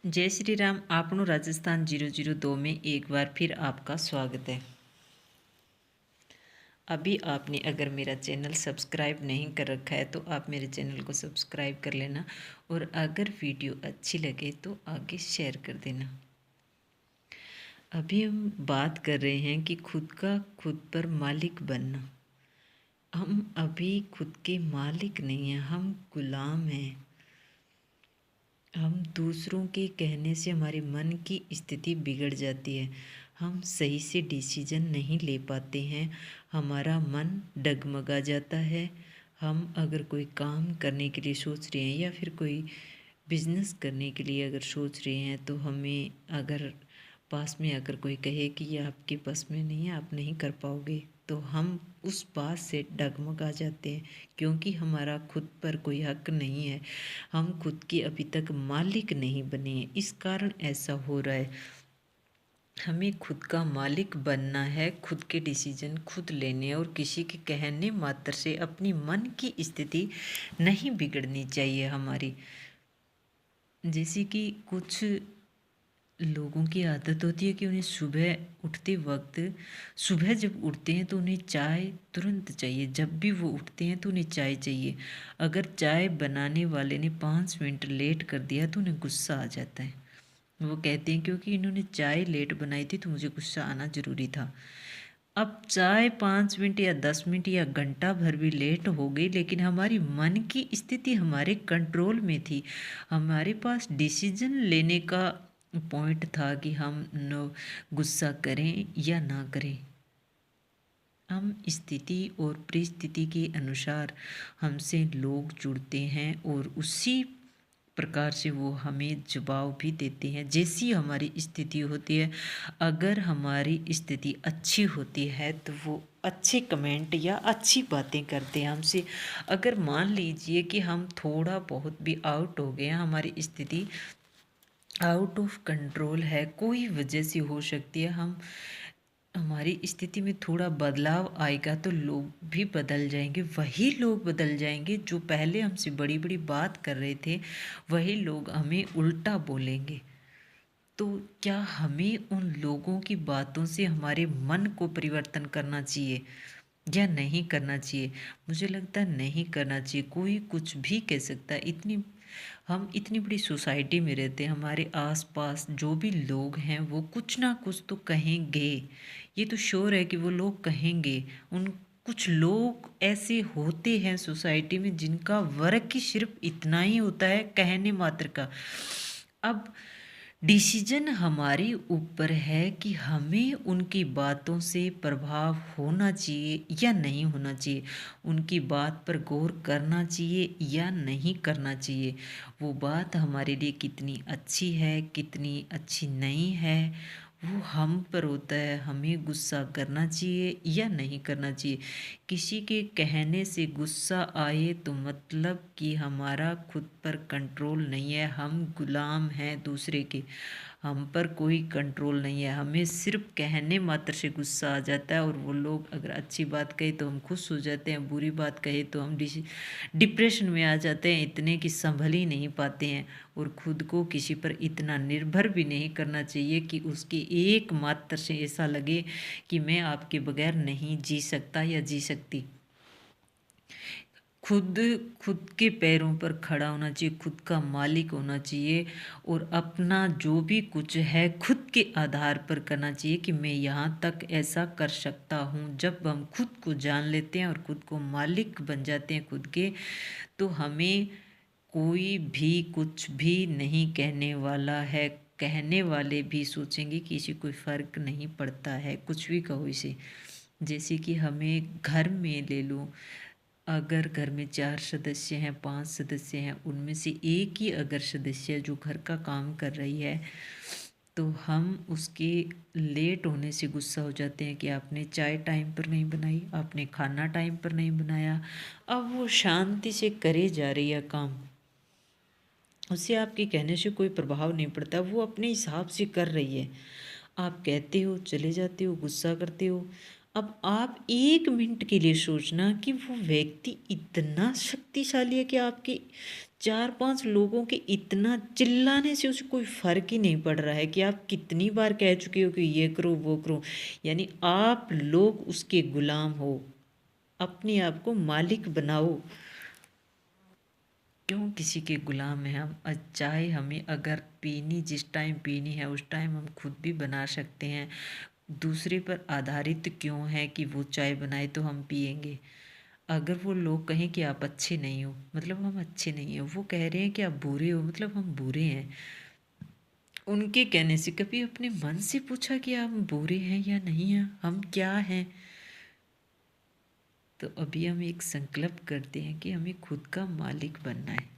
जय श्री राम। आपनो राजस्थान 002 में एक बार फिर आपका स्वागत है। अभी आपने अगर मेरा चैनल सब्सक्राइब नहीं कर रखा है तो आप मेरे चैनल को सब्सक्राइब कर लेना और अगर वीडियो अच्छी लगे तो आगे शेयर कर देना। अभी हम बात कर रहे हैं कि खुद पर मालिक बनना। हम अभी खुद के मालिक नहीं हैं, हम गुलाम हैं। हम दूसरों के कहने से हमारे मन की स्थिति बिगड़ जाती है। हम सही से डिसीजन नहीं ले पाते हैं, हमारा मन डगमगा जाता है। हम अगर कोई काम करने के लिए सोच रहे हैं या फिर कोई बिजनेस करने के लिए अगर सोच रहे हैं तो हमें अगर पास में अगर कोई कहे कि ये आपके बस में नहीं है, आप नहीं कर पाओगे, तो हम उस बात से डगमगा जाते हैं क्योंकि हमारा खुद पर कोई हक नहीं है। हम खुद के अभी तक मालिक नहीं बने हैं, इस कारण ऐसा हो रहा है। हमें खुद का मालिक बनना है, खुद के डिसीजन खुद लेने हैं और किसी के कहने मात्र से अपनी मन की स्थिति नहीं बिगड़नी चाहिए हमारी। जैसे कि कुछ लोगों की आदत होती है कि उन्हें सुबह उठते वक्त, सुबह जब उठते हैं तो उन्हें चाय तुरंत चाहिए। जब भी वो उठते हैं तो उन्हें चाय चाहिए। अगर चाय बनाने वाले ने 5 मिनट लेट कर दिया तो उन्हें गुस्सा आ जाता है। वो कहते हैं क्योंकि इन्होंने चाय लेट बनाई थी तो मुझे गुस्सा आना ज़रूरी था। अब चाय 5 मिनट या 10 मिनट या घंटा भर भी लेट हो गई, लेकिन हमारी मन की स्थिति हमारे कंट्रोल में थी। हमारे पास डिसीजन लेने का पॉइंट था कि हम न गुस्सा करें या ना करें। हम स्थिति और परिस्थिति के अनुसार हमसे लोग जुड़ते हैं और उसी प्रकार से वो हमें जवाब भी देते हैं जैसी हमारी स्थिति होती है। अगर हमारी स्थिति अच्छी होती है तो वो अच्छे कमेंट या अच्छी बातें करते हैं हमसे। अगर मान लीजिए कि हम थोड़ा बहुत भी आउट हो गए, हमारी स्थिति आउट ऑफ कंट्रोल है, कोई वजह से हो सकती है, हमारी स्थिति में थोड़ा बदलाव आएगा तो लोग भी बदल जाएंगे। वही लोग बदल जाएंगे जो पहले हमसे बड़ी बड़ी बात कर रहे थे, वही लोग हमें उल्टा बोलेंगे। तो क्या हमें उन लोगों की बातों से हमारे मन को परिवर्तन करना चाहिए या नहीं करना चाहिए? मुझे लगता है नहीं करना चाहिए। कोई कुछ भी कह सकता है। हम इतनी बड़ी सोसाइटी में रहते हैं, हमारे आसपास जो भी लोग हैं वो कुछ ना कुछ तो कहेंगे। ये तो श्योर है कि वो लोग कहेंगे। उन कुछ लोग ऐसे होते हैं सोसाइटी में जिनका वर्क ही सिर्फ इतना ही होता है, कहने मात्र का। अब डिसीजन हमारे ऊपर है कि हमें उनकी बातों से प्रभाव होना चाहिए या नहीं होना चाहिए, उनकी बात पर गौर करना चाहिए या नहीं करना चाहिए। वो बात हमारे लिए कितनी अच्छी है, कितनी अच्छी नहीं है, वो हम पर होता है। हमें गुस्सा करना चाहिए या नहीं करना चाहिए। किसी के कहने से गुस्सा आए तो मतलब कि हमारा खुद पर कंट्रोल नहीं है, हम गुलाम हैं दूसरे के। हम पर कोई कंट्रोल नहीं है, हमें सिर्फ कहने मात्र से गुस्सा आ जाता है। और वो लोग अगर अच्छी बात कहे तो हम खुश हो जाते हैं, बुरी बात कहे तो हम डिप्रेशन में आ जाते हैं, इतने कि संभल ही नहीं पाते हैं। और खुद को किसी पर इतना निर्भर भी नहीं करना चाहिए कि उसके एक मात्र से ऐसा लगे कि मैं आपके बगैर नहीं जी सकता या जी सकती। खुद खुद के पैरों पर खड़ा होना चाहिए, खुद का मालिक होना चाहिए और अपना जो भी कुछ है खुद के आधार पर करना चाहिए कि मैं यहाँ तक ऐसा कर सकता हूँ। जब हम खुद को जान लेते हैं और खुद को मालिक बन जाते हैं खुद के, तो हमें कोई भी कुछ भी नहीं कहने वाला है। कहने वाले भी सोचेंगे कि इसे कोई फ़र्क नहीं पड़ता है, कुछ भी कहो इसे। जैसे कि हमें घर में ले लो, अगर घर में 4 सदस्य हैं, 5 सदस्य हैं, उनमें से एक ही अगर सदस्य जो घर का काम कर रही है तो हम उसके लेट होने से गुस्सा हो जाते हैं कि आपने चाय टाइम पर नहीं बनाई, आपने खाना टाइम पर नहीं बनाया। अब वो शांति से करे जा रही है काम, उससे आपके कहने से कोई प्रभाव नहीं पड़ता, वो अपने हिसाब से कर रही है। आप कहते हो, चले जाते हो, गुस्सा करते हो। अब आप 1 मिनट के लिए सोचना कि वो व्यक्ति इतना शक्तिशाली है कि आपके 4-5 लोगों के इतना चिल्लाने से उसे कोई फ़र्क ही नहीं पड़ रहा है कि आप कितनी बार कह चुके हो कि ये करो वो करो। यानी आप लोग उसके गुलाम हो, अपने आप को मालिक बनाओ। क्यों किसी के गुलाम हैं हम? चाय हमें अगर पीनी, जिस टाइम पीनी है उस टाइम हम खुद भी बना सकते हैं। दूसरे पर आधारित क्यों है कि वो चाय बनाए तो हम पिएंगे? अगर वो लोग कहें कि आप अच्छे नहीं हो, मतलब हम अच्छे नहीं हैं। वो कह रहे हैं कि आप बुरे हो, मतलब हम बुरे हैं। उनके कहने से कभी अपने मन से पूछा कि हम बुरे हैं या नहीं हैं, हम क्या हैं? तो अभी हम एक संकल्प करते हैं कि हमें खुद का मालिक बनना है।